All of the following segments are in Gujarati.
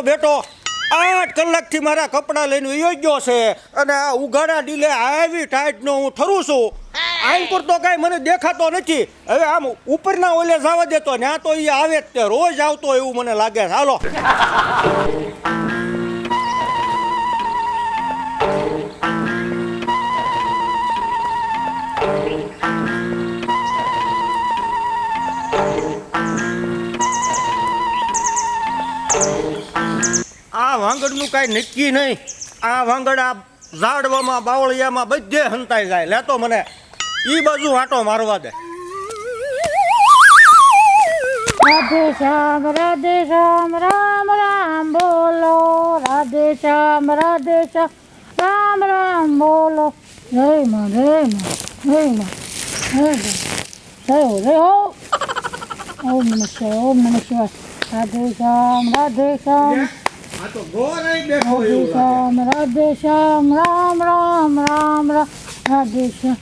બેટો 8 કલાકથી મારા કપડાં લઈને વયો ગયો છે અને આ ઉઘાડા ડીલે આવી ટાઈટનો હું ઠરું છું. આઈન પર તો કાંઈ મને દેખાતો નથી. હવે આમ ઉપરના ઓલે જવા દેતો ત્યાં તો એ આવે જ તે રોજ આવતો એવું મને લાગે છે. હાલો આ વાંગડનું કાંઈ નક્કી નહીં. આ વાંગડ આ ઝાડવામાં બાવળિયામાં બધે હંતાઈ જાય. લેતો મને ઈ બાજુ આંટો મારવા દે. રાધે શ્યામ રામ રામ બોલો. રાધે શ્યામ રામ રામ બોલો. જય માં જય માં જય માં જય જય જય હો. ઓમ નમઃ શિવાય ઓમ નમઃ શિવાય. રાધે શ્યામ આ તો ગોરાઈ બેઠો એવું લાગે. રાધે શ્યામ રામ રામ રામ રામ. રાધે શ્યામ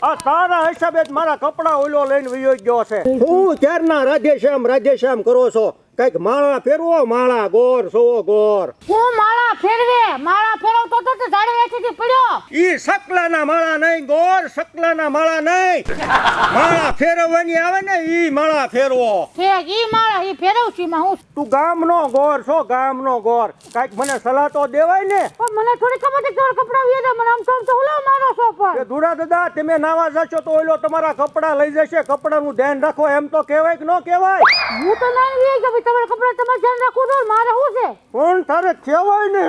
આ તારા હિસાબે જ મારા કપડા ઓલો લઈને વયો ગયો છે. હું ક્યારના રાધે શ્યામ કરો છો? કઈક માળા ફેરવો. માળા ગોર સોવો ગોર. હું માળા ફેરવતો તો ઝાડ વેચીથી પડ્યો. ઈ સકલાના માળા નહીં ગોર, સકલાના માળા નહીં. માળા ફેરવવાની આવે ને ઈ માળા ફેરવો. ઠીક ઈ માળા ઈ ફેરવ છું માં હું. તું ગામનો ગોર છો, ગામનો ગોર. કઈક મને સલાહ તો દેવાય ને. પણ મને થોડી ખબર છે કે કપડા વેરે મને આમ તો ઓલો મારો છો પણ. એ ધુડા દાદા તમે નાવા જશો તો ઓલો તમારા કપડા લઈ જશે. કપડાનું ધ્યાન રાખો એમ તો કહેવાય કે ન કહેવાય? હું તો નહીં વે કે તમારા કપડા તમારે ધ્યાન રાખવું જોઈએ. મારે શું છે પણ તારે કહેવાય ને.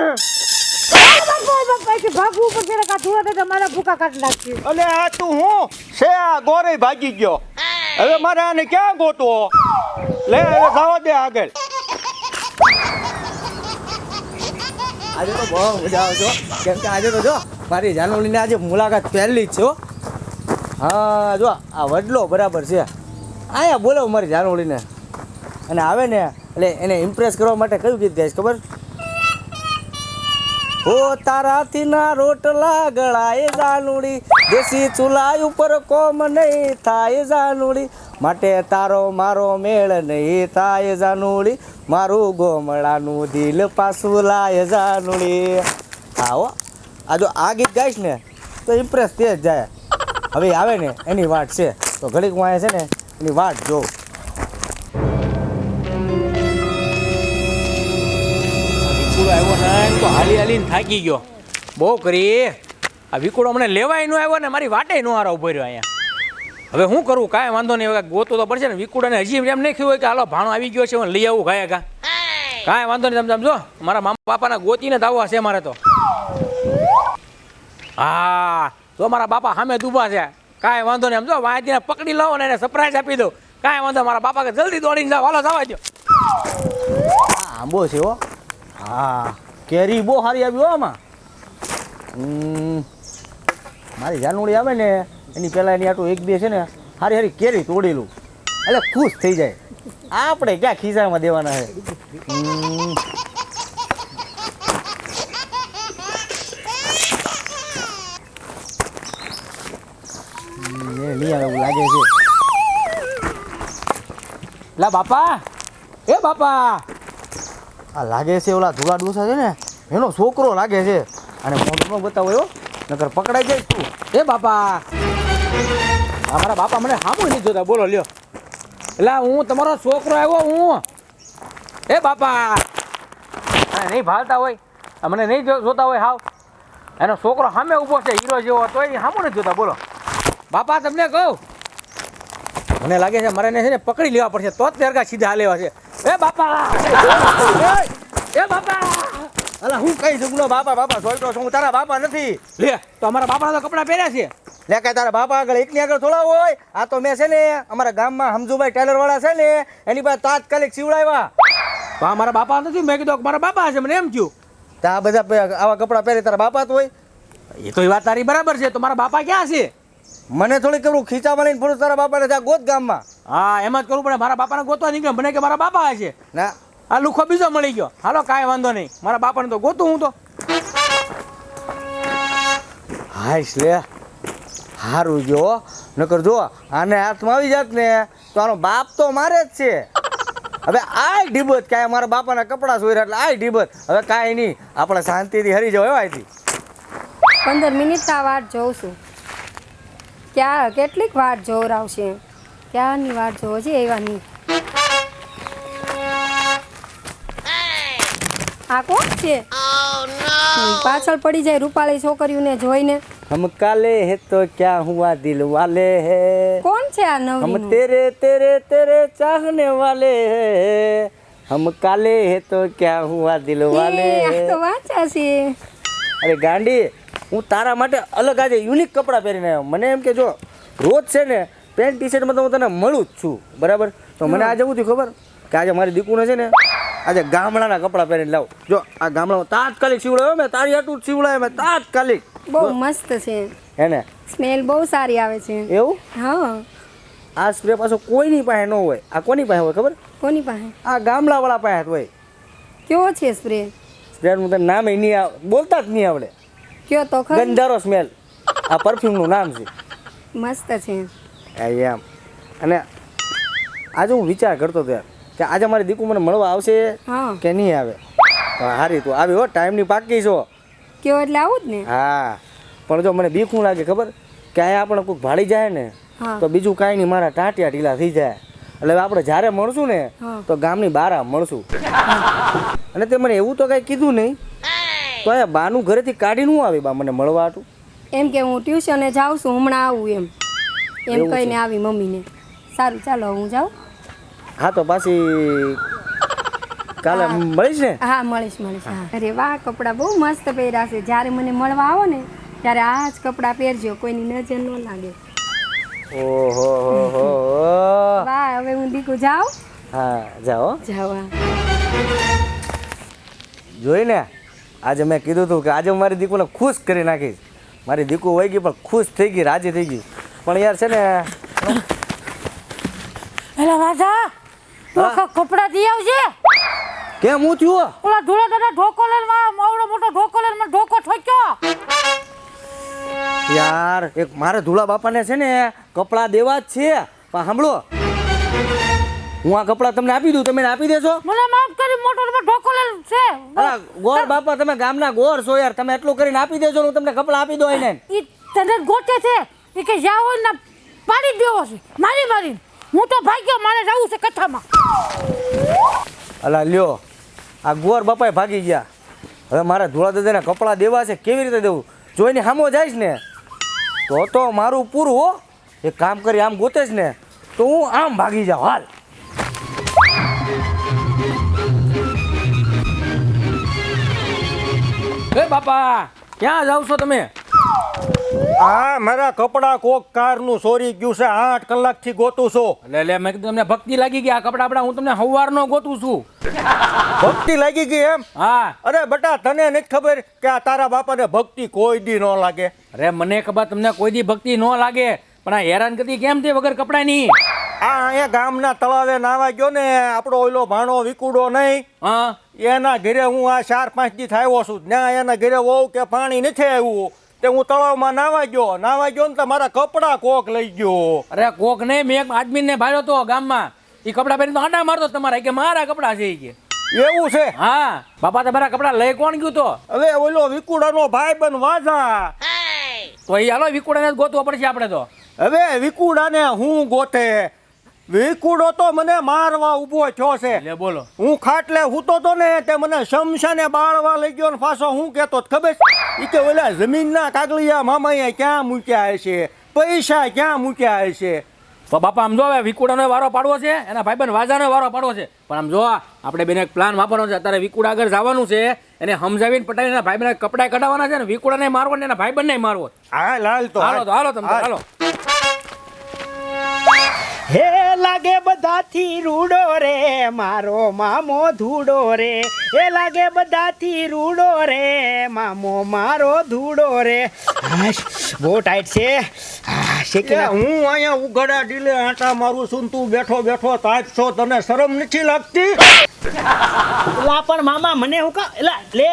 ભાગવું પડશે કા ધુડા દાદા મારા ભૂકા કાઢી નાખી. અલે આ તું હું છે આ ગોરે ભાગી ગયો. હવે મારે આને ક્યાં ગોતવો? લે હવે જવા દે આગળ. આજે તો બહુ મજા આવે છે કેમ કે આજે તો જો મારી જાનવણીને આજે મુલાકાત પહેલી જ છે. હા જો આ વડલો બરાબર છે. અહીંયા બોલાવ મારી જાનવણીને અને આવે ને એટલે એને ઇમ્પ્રેસ કરવા માટે કયું ગીત ગાઈશ ખબર? ઓ તારાથી ના રોટલા ગળાએ જાનુડી, દેશી ચૂલા ઉપર કોમ નહીં થાય જાનુડી, માટે તારો મારો મેળ નહીં થાય જાનુડી, મારું ગોમડાનું દિલ પાછું લાય જાનુડી. આવો આ જો આ ગીત ગાઈશ ને તો ઇમ્પ્રેસ તે જ જાય. હવે આવે ને એની વાટ છે તો ઘડીક હું છે ને એની વાટ જોઉં. આવ્યો ને તો હાલીને થાકી ગયો બહુ કરી. આ વિકુડો મને લેવાય ન આવ્યો ને મારી વાટે નો હારો ઉભો રહ્યો અહીંયા. હવે શું કરવું? કાંઈ વાંધો નહીં. હવે ગોતો તો પડશે ને. વિકુડાને હજી એમ નહીં થયું હોય કે હાલો ભાણો આવી ગયો છે લઈ આવું ગાયા કા. કાંઈ વાંધો નહીં. તમે જો મારા મામા બાપાના ગોતીને દાવવા છે મારે તો. હા જો મારા બાપા સામે દુભા છે. કાંઈ વાંધો નહીં. સમજો વાંચીને પકડી લો ને એને સરપ્રાઈઝ આપી દો. કાંઈ વાંધો. મારા બાપા કે જલ્દી દોડીને જાઓ. હાલો જવા દો. આંબો છે હો. હા કેરી બહુ સારી આવી હો આમાં. મારી જાનવડી આવે ને એની પહેલાં એની આટલું એક બે છે ને સારી સારી કેરી તોડેલું એટલે ખુશ થઈ જાય. આપણે ક્યાં ખિસ્સામાં દેવાના છે. નહીં આવે એવું લાગે છે. લા બાપા એ બાપા આ લાગે છે ઓલા ધોળા ડોસા છે ને એનો છોકરો લાગે છે. અને મોઢું ન બતાવો એવો નકર પકડાઈ જાય તું. એ બાપા અમારા બાપા મને સામું નહીં જોતા. બોલો લ્યો. એટલે હું તમારો છોકરો આવ્યો હું. એ બાપા મને નહીં ભાળતા હોય, મને નહીં જોતા હોય હાવ. એનો છોકરો સામે ઊભો છે હીરો જેવો, તો એ સામું નથી જોતા. બોલો બાપા તમને કહું મને લાગે છે મારે છે ને પકડી લેવા પડશે તો જ તેરગા સીધા લેવા છે. એ બાપા એ બાપા અલા હું કઈ જગનો બાપા બાપા સોઈટો છું. હું તારા બાપા નથી. લે તો અમારા બાપાના તો કપડાં પહેર્યા છે. લે કાંઈ તારા બાપા આગળ એકની આગળ થોડા હોય. આ તો મેં છે ને અમારા ગામમાં હમજુભાઈ ટેલર વાળા છે ને એની પાસે તાત્કાલિક સીવડાવ્યા. તો અમારા બાપા નથી. મેં કીધું મારા બાપા છે મને એમ થયું. તો આ બધા આવા કપડાં પહેરે તારા બાપા જ હોય. એ તો એ વાત તારી બરાબર છે. તો મારા બાપા ક્યાં છે? મને થોડી કરું ખીચામાં લઈને ફરું તારા બાપાને ત્યાં ગોત ગામમાં. હા એમ જ કરવું પડે. મારા બાપાને ગોતવા નીકળ્યો મને કે મારા બાપા છે. ના આ લુખો બીજો મળી ગયો. હાલો કાંઈ વાંધો નહીં. મારા બાપાને તો ગોતું હું તો. હાઈશ લે સારું જો નકર જો આને હાથમાં આવી જાત ને તો આનો બાપ તો મારે જ છે. હવે આ ઢીબત કાંઈ મારા બાપાના કપડાં સોયરા એટલે આ ઢીબત હવે કાંઈ નહીં આપણે શાંતિથી હરી જાવ એવાયથી. 15 મિનિટ આ વાટ જોઉં છું. કેટલીક વાટ જોવરાવશે, ક્યારની વાટ જોવો છે એવા નહીં. આ કોણ છે? પાછળ પડી જાય રૂપાળી છોકરીઓને જોઈને. હમ કાલે હે તો ક્યાં હુઆ દિલ વાલે હે. કોણ છે આ हम નવરી? तेरे तेरे तेरे चाहने वाले हैं. हम काले है तो क्या हुआ दिल वाले આ તો हैं. વાંચા છે. અરે ગાંડી, હું તારા માટે અલગ આજે યુનિક કપડાં પહેરીને આવ્યો. મને એમ કે જો રોજ છે ને પેન્ટ ટી શર્ટમાં તો હું તને મળું જ છું બરાબર, તો મને આજે શું થયું ખબર કે આજે મારી દીકુને છે ને આજે ગામડાના કપડાં પહેરીને લાવ. જો આ ગામડામાં તાત્કાલિક સીવડાવ્યો મેં, તારી આટલું જ સીવડાવ્યો મેં તાત્કાલિક. બહુ મસ્ત છે. હે ને સ્મેલ બહુ સારી આવે છે. એવું? હા. આ સ્પ્રે પાછો કોઈની પાસે ન હોય. આ કોની પાસે હોય ખબર? કોની પાસે? આ ગામડાવાળા પાસે જ હોય. કયો છે સ્પ્રે? સ્પ્રેનું તને નામે નહીં બોલતા જ નહીં આવડે. કયો તો ખરી. ગંધારો સ્મેલ. આ પરફ્યુમનું નામ છે. મસ્ત છે. એમ. અને આજે હું વિચાર કરતો હતો યાર કે આજે મારી દીકુ મને મળવા આવશે હા. કે નહીં આવે. હારી તું આવી હો, ટાઈમની પાકી છો. કયો એટલે આવું જ ને. હા પણ જો મને બીક શું લાગે ખબર કે અહીંયા આપણે કોઈક ભાળી જાય ને હા. તો બીજું કાંઈ નહીં મારા ટાંટિયા ઢીલા થઈ જાય. એટલે હવે આપણે જ્યારે મળશું ને હા. તો ગામની બારા મળશું. અને તે મને એવું તો કાંઈ કીધું નહીં, તો અહીંયા બાનું ઘરેથી કાઢીને હું આવી બા મને મળવા હાટું. એમ કે હું ટ્યુશને જાઉં છું, હમણાં આવું એમ એમ એવું છે? કહીને આવી મમ્મીને. સારું ચાલો હું જાઉં. હા તો પાછી કાલે હા. મળીશ ને. હા મળીશ. હા. અરે વાહ, કપડાં બહુ મસ્ત પહેર્યા છે. જ્યારે મને મળવા આવો ને ત્યારે આ જ કપડાં પહેરજો, કોઈની નજર ન લાગે. ઓહો હો હો. વાહ, હવે હું દીકુ જાઉં. હા જાઓ. જાઉં. હા. જોઈને આજે મેં કીધું હતું કે આજે હું મારી દીકુને ખુશ કરી નાખીશ. મારી દીકુ વહી ગઈ પણ ખુશ થઈ ગઈ, રાજી થઈ ગઈ. પણ યાર છે ને એલા રાજા તું આખા કપડાં દી આવજે. કેમ હું થયું? ઓલા ધૂળા દાદા ઢોકો લઈને આવડો મોટો ઢોકો લઈને મને ઢોકો ઠોક્યો. યાર એક મારે ધૂળા બાપાને છે ને કપડાં દેવા જ છે. પણ સાંભળો, હું આ કપડાં તમને આપી દઉં, તમે એને આપી દેશો? મને માફ કરી, મોટો ઢોકો લઈને છે. અલા ગોર બાપા, તમે ગામના ગોર છો યાર, તમે એટલું કરીને આપી દેજો ને હું તમને કપડાં આપી દઉં એને. ઈ તને ગોતે છે ઈ કે જાવ ને પાડી દેવો છે મારી. હું તો ભાગ્યો, મારે જવું છે કથામાં. અલા લ્યો, આ ગોર બાપાએ ભાગી ગયા. હવે મારા ધોળા દાદાને કપડાં દેવા છે, કેવી રીતે દેવું? જોઈને સામો જઈશ ને તો મારું પૂરું હો. એક કામ કરી આમ ગોતેશ ને તો હું આમ ભાગી જાઉં. હાલ. એ બાપા, ક્યાં જાવ છો તમે? આ મારા કપડાં કોક કારનું ચોરી ગયું છે, 8 કલાકથી ગોતું છું. એટલે મેં કીધું તમને ભક્તિ લાગી ગઈ, આ કપડા આપડા હું તમને હવારનો ગોતું છું. ભક્તિ લાગી ગઈ એમ? હા. અરે બટા, તને નથી ખબર કે આ તારા બાપાને ભક્તિ કોઈ દી ન લાગે? અરે મને ખબર તમને કોઈ દી ભક્તિ ન લાગે, પણ આ હેરાનગતિ કેમ છે વગર કપડાની? આ અહીંયા ગામના તળાવે નાવા ગયો ને આપણો ઓલો ભાણો વિકુડો નહીં, હા. એના ઘરે હું આ 4-5 દી આવ્યો છું. ત્યાં એના ઘરે વહુ કે પાણી નથી આવ્યું તે હું તળાવમાં નાવા ગયો ને તો મારા કપડાં કોક લઈ ગયો. અરે કોક નહીં, મેં એક આદમીને ભાડ્યો તો ગામમાં, એ કપડા પહેરીને તો આડા મારતો તમારા, કે મારા કપડા છે ઈ કે. એવું છે? હા. બાપા તમારા કપડા લઈ કોણ ગયું તો? હવે ઓલો વિકુડાનો ભાઈબંધ વાજા. તો એ હાલો વિકુડાને જ ગોતવો પડશે આપણે તો. હવે વિકુડાને હું ગોતે? વિકુડો તો મને મારવા ઊભો થયો છે. લે બોલો. હું ખાટલે હૂતો તો ને તે મને શમશાને બાળવા લઈ ગયો ને પાછો હું કહેતો ખબર ઈ કે ઓલા જમીનના કાગળિયા મામાએ ક્યાં મૂક્યા હશે, પૈસા ક્યાં મૂક્યા હશે. તો બાપા આમ જો હવે વિકુડાનો વારો પાડવો છે, એના ભાઈબંધ વાજાનો વારો પાડવો છે. પણ આમ જો આપણે બેને એક પ્લાન વાપરવાનો છે. અત્યારે વિકુડા આગળ જવાનું છે, એને સમજાવીને પટાવીને એના ભાઈબંધના કપડા કઢાવવાના છે ને વિકુડાને મારવો ને એના ભાઈબંધને મારવો. હા લાલ તો હાલો તો હાલો તમે હાલો. હે લાગે બધાથી રૂડો રે મારો મામો ધૂડો રે. એ લાગે બધાથી રૂડો રે મામો મારો ધૂડો રે. હાશ, બહુ ટાઈટ છે. કે હું અહીંયા ઉઘાડા ડીલે આટા મારું છું ને તું બેઠો બેઠો તાજ છો, તને શરમ નથી લાગતી? એલા પણ મામા મને હું કા એલા લે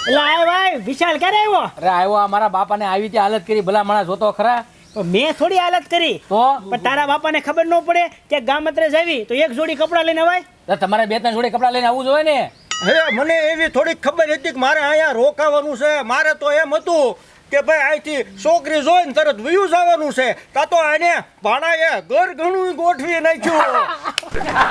એલા આય ભાઈ વિશાલ ક્યારે આવ્યો? અરે આવ્યો, મારા બાપાને આવી ત્યાં હાલત કરી, ભલા માણસ જોતો ખરા. પણ મેં થોડી હાલત કરી તો પણ તારા બાપાને ખબર ન પડે કે ગામત્રે જાવી તો એક જોડી કપડાં લઈને અવાય. તો તમારે 2-3 જોડે કપડાં લઈને આવવું જોઈએ ને. હવે મને એવી થોડીક ખબર હતી કે મારે અહીંયા રોકાવાનું છે. મારે તો એમ હતું કે ભાઈ અહીંથી છોકરી જોઈને તરત વયું જવાનું છે. તા તો આને ભાણાએ ઘર ઘણું ગોઠવી નાખ્યું.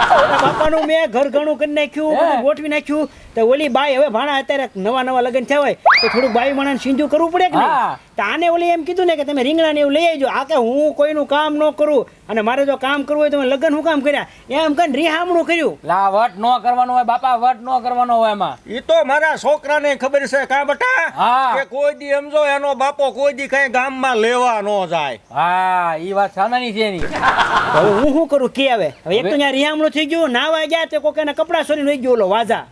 તારા બાપાનું મેં ઘર ઘણું કરી નાખ્યું, બધું ગોઠવી નાખ્યું. તો ઓલી બાઈ હવે ભાણા અત્યારે નવા લગ્ન થયા હોય તો થોડુંક બાઈ માણસ સિંધુ કરવું પડે કે નહીં? હા. તો આને ઓલી એમ કીધું ને કે તમે રીંગણા ને એવું લઈ આવજો. આ કે હું કોઈનું કામ ન કરું અને મારે જો કામ કરવું હોય તો મેં લગ્ન હું કામ કર્યા એમ કઈ રીહામણું કર્યું. લા વટ ન કરવાનો હોય બાપા, વટ ન કરવાનો હોય એમાં. ઈ તો મારા છોકરાને ખબર છે કા બટા હા. કે કોઈ દી સમજો એનો બાપો કોઈ દી કઈ ગામમાં લેવા ન જાય. હા ઈ વાત સાનાની છે એની. હવે હું શું કરું કે હવે એક તો ત્યાં રીહામણું થઈ ગયું, નાવા ગયા તો કોક એના કપડા સોરીને વહી ગયો ઓલો વાજા.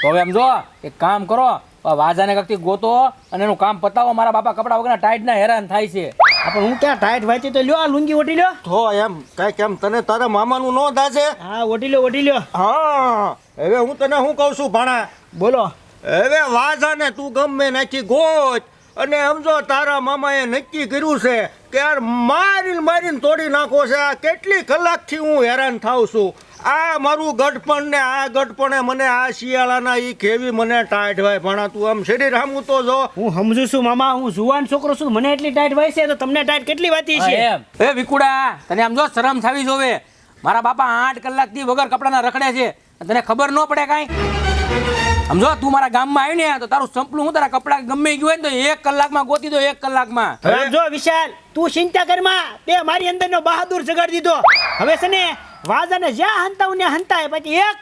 તો હવે એમ જો એક કામ કરો, આ વાજાને કઈક ગોતો અને એનું કામ પતાવો. મારા બાપા કપડા વગરના ટાઈટ ના હેરાન થાય છે. પણ હું ક્યાં ટાઈટ વાંચી તો લ્યો આ લુંગી ઓઢી લ્યો. તો એમ કઈક એમ તને તારા મામાનું ન દાજે. હા ઓઢી લ્યો. હા હવે હું તને શું કહું છું ભાણા, બોલો. હવે વાજાને તું ગમે નાખી ગોત અને સમજો તારા મામાએ નક્કી કર્યું છે કે યાર મારીને તોડી નાખો છે. આ કેટલી કલાકથી હું હેરાન થાઉં છું. આ મારું ગઢપણ ને આ ગઢપણે મને આ શિયાળાના ઈ કેવી મને ટાઈટ હોય. ભણા તું આમ શરીર હામું તો જો. હું સમજુ છું મામા, હું જુવાન છોકરો છું, મને એટલી ટાઈટ હોય છે તો તમને ટાઈટ કેટલી વાતી છે? એમ એ વિકુડા તને આમ જો શરમ થાવી જોવે. મારા બાપા 8 કલાકથી વગર કપડાના રખડે છે, તને ખબર ન પડે કાંઈ? સમજો તું મારા ગામમાં આવી ને તો તારું સંપલું હું તારા કપડા ગમે ગયું હોય ને તો 1 કલાકમાં ગોતી દો, 1 કલાકમાં. હવે જો વિશાલ તું ચિંતા કરમાં, તે મારી અંદરનો બહાદુર જગાડી દીધો. હવે છે ને વાજાને જ્યાં હંતાવું ને હંતાય, પછી 1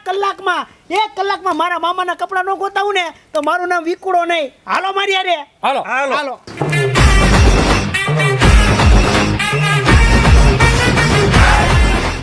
કલાકમાં મારા મામાના કપડા ન ગોતાવું ને તો મારું નામ વિકુડો નહીં. હાલો મારી હારે. હાલો હાલો હાલો.